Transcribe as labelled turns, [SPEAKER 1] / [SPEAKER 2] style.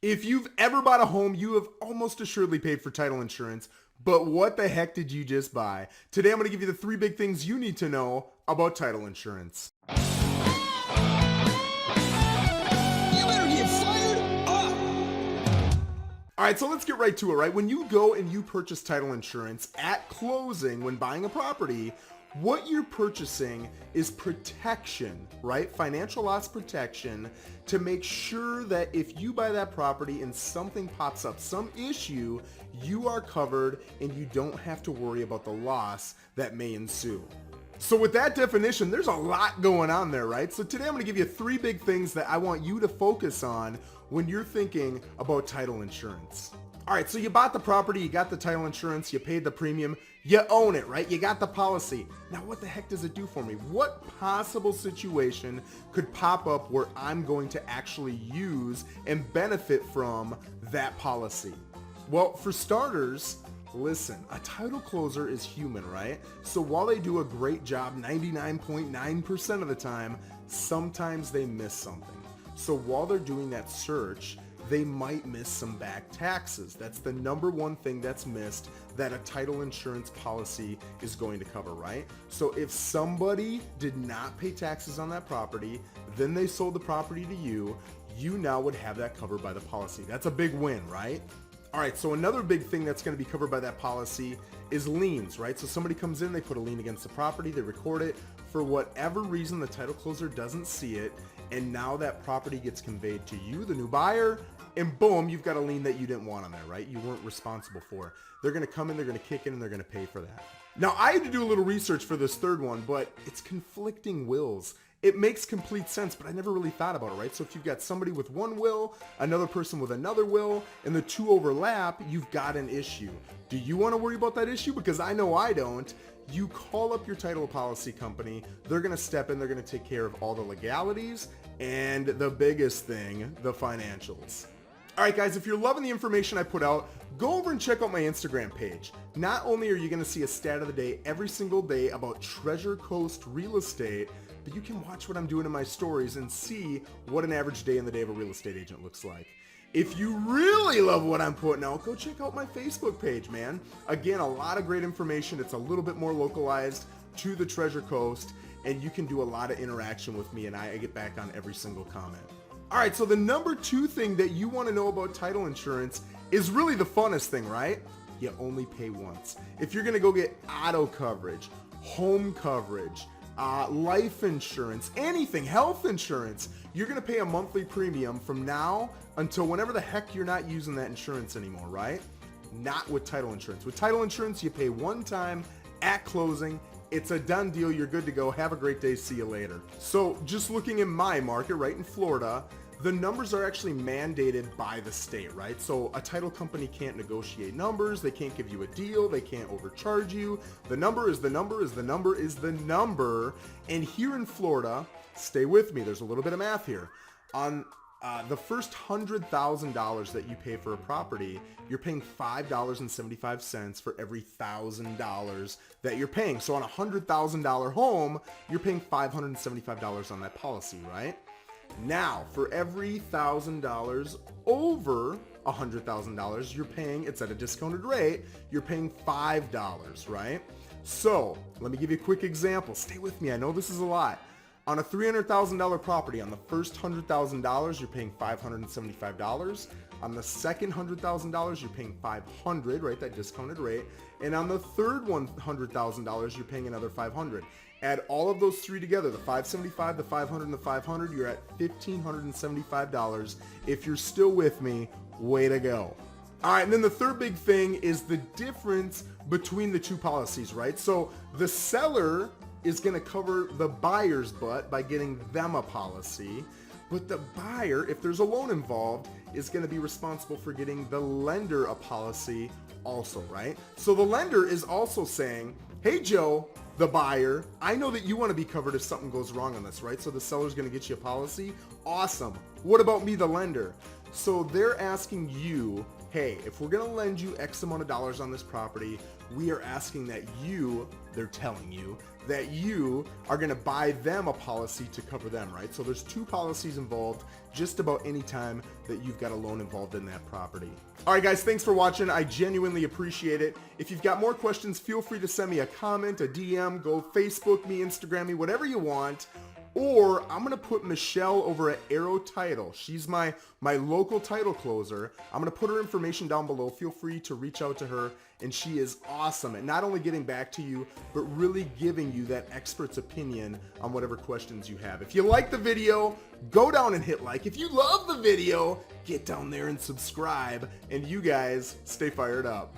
[SPEAKER 1] If you've ever bought a home, you have almost assuredly paid for title insurance, but what the heck did you just buy? Today I'm going to give you the 3 big things you need to know about title insurance.
[SPEAKER 2] You better get fired up!
[SPEAKER 1] All right, so let's get right to it, right? When you go and you purchase title insurance at closing when buying a property, what you're purchasing is protection, right? Financial loss protection to make sure that if you buy that property and something pops up, some issue, you are covered and you don't have to worry about the loss that may ensue. So with that definition, there's a lot going on there, right? So today I'm going to give you 3 big things that I want you to focus on when you're thinking about title insurance. All right, so you bought the property, you got the title insurance, you paid the premium, you own it, right? You got the policy. Now, what the heck does it do for me? What possible situation could pop up where I'm going to actually use and benefit from that policy? Well, for starters, listen, a title closer is human, right? So while they do a great job 99.9% of the time, sometimes they miss something. So while they're doing that search, they might miss some back taxes. That's the number one thing that's missed that a title insurance policy is going to cover, right? So if somebody did not pay taxes on that property, then they sold the property to you, you now would have that covered by the policy. That's a big win, right? All right, so another big thing that's going to be covered by that policy is liens, right? So somebody comes in, they put a lien against the property, they record it. For whatever reason, the title closer doesn't see it, and now that property gets conveyed to you, the new buyer, and boom, you've got a lien that you didn't want on there, right? You weren't responsible for. They're going to come in, they're going to kick in, and they're going to pay for that. Now, I had to do a little research for this third one, but it's conflicting wills. It makes complete sense, but I never really thought about it, right? So if you've got somebody with one will, another person with another will, and the two overlap, you've got an issue. Do you want to worry about that issue? Because I know I don't. You call up your title policy company, they're going to step in, they're going to take care of all the legalities, and the biggest thing, the financials. All right, guys, if you're loving the information I put out, go over and check out my Instagram page. Not only are you going to see a stat of the day every single day about Treasure Coast real estate, but you can watch what I'm doing in my stories and see what an average day in the day of a real estate agent looks like. If you really love what I'm putting out, go check out my Facebook page, man. Again, a lot of great information. It's a little bit more localized to the Treasure Coast, and you can do a lot of interaction with me, and I get back on every single comment. All right, so the number 2 thing that you want to know about title insurance is really the funnest thing, right? You only pay once. If you're going to go get auto coverage, home coverage, life insurance, anything, health insurance, you're going to pay a monthly premium from now until whenever the heck you're not using that insurance anymore, right? Not with title insurance. With title insurance, you pay one time at closing. It's a done deal. You're good to go. Have a great day. See you later. So just looking in my market, right in Florida, the numbers are actually mandated by the state, right? So a title company can't negotiate numbers. They can't give you a deal. They can't overcharge you. The number is the number is the number is the number. And here in Florida, stay with me. There's a little bit of math here. On the first $100,000 that you pay for a property, you're paying $5.75 for every $1,000 that you're paying. So on a $100,000 home, you're paying $575 on that policy, right? Now, for every $1,000 over $100,000, you're paying, it's at a discounted rate, you're paying $5, right? So let me give you a quick example. Stay with me. I know this is a lot. On a $300,000 property, on the first $100,000, you're paying $575. On the second $100,000, you're paying $500, right? That discounted rate. And on the third $100,000, you're paying another $500. Add all of those three together, the $575, the $500, and the $500, you're at $1,575. If you're still with me, way to go. All right, and then the third big thing is the difference between the two policies, right? So the seller is going to cover the buyer's butt by getting them a policy, but the buyer, if there's a loan involved, is going to be responsible for getting the lender a policy also, right? So the lender is also saying, hey, Joe, the buyer, I know that you want to be covered if something goes wrong on this, right? So the seller's going to get you a policy. Awesome. What about me, the lender? So they're asking you, hey, if we're gonna lend you X amount of dollars on this property, we are asking that they're telling you that you are gonna buy them a policy to cover them, right? So there's 2 policies involved just about any time that you've got a loan involved in that property. All right, guys, thanks for watching. I genuinely appreciate it. If you've got more questions, feel free to send me a comment, a DM, go Facebook me, Instagram me, whatever you want. Or I'm gonna put Michelle over at Arrow Title. She's my local title closer. I'm gonna put her information down below. Feel free to reach out to her, and she is awesome at not only getting back to you, but really giving you that expert's opinion on whatever questions you have. If you like the video, go down and hit like. If you love the video, get down there and subscribe. And you guys, stay fired up.